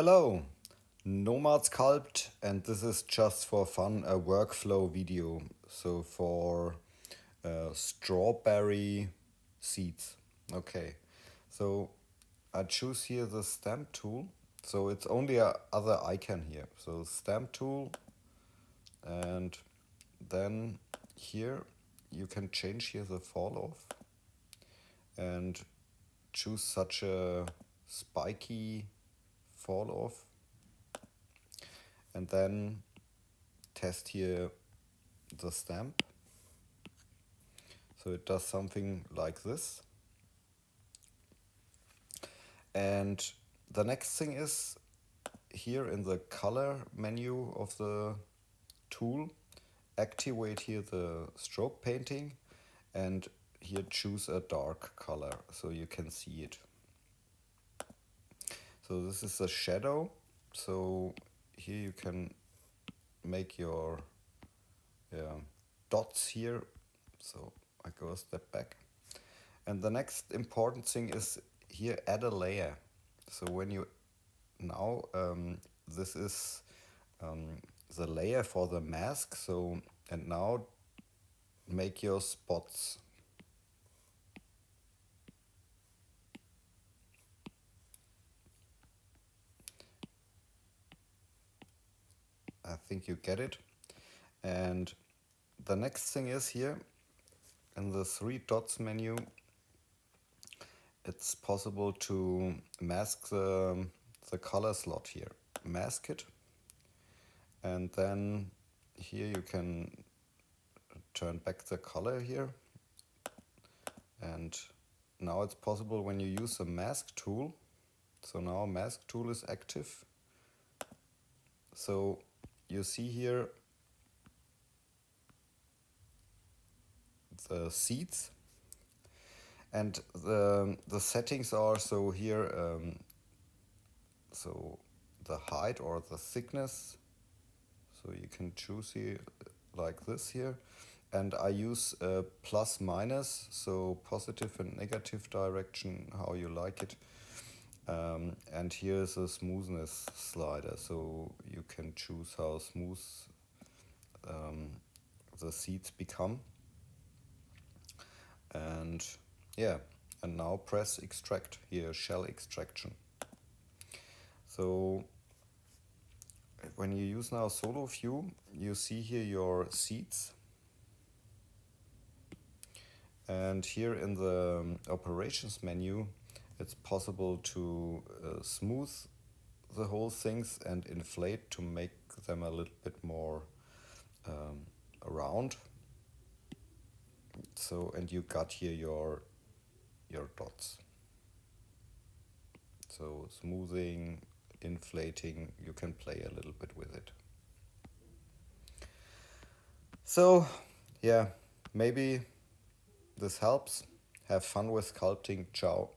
Hello, Nomad Sculpt, and this is just for fun a workflow video. So for strawberry seeds. Okay, so I choose here the stamp tool. So it's only a other icon here. So stamp tool, and then here you can change here the fall off and choose such a spiky fall off, and then test here the stamp. So it does something like this. And the next thing is here in the color menu of the tool, activate here the stroke painting and here choose a dark color so you can see it. So this is a shadow. So here you can make your dots here. So I go a step back. And the next important thing is here add a layer. So when you now this is the layer for the mask. So and now make your spots. I think you get it. And the next thing is here in the three dots menu, it's possible to mask the color slot here. Mask it, and then here you can turn back the color here. And now it's possible when you use the mask tool. So now mask tool is active. So you see here the seeds, and the settings are so here so the height or the thickness, so you can choose here like this here, and I use plus minus, so positive and negative direction, how you like it. And here's a smoothness slider, so you can choose how smooth the seeds become. And yeah, and now press extract here, shell extraction. So when you use now solo view, you see here your seeds. And here in the operations menu, it's possible to smooth the whole things and inflate to make them a little bit more round. So, and you got here your dots. So smoothing, inflating, you can play a little bit with it. So yeah, maybe this helps. Have fun with sculpting. Ciao.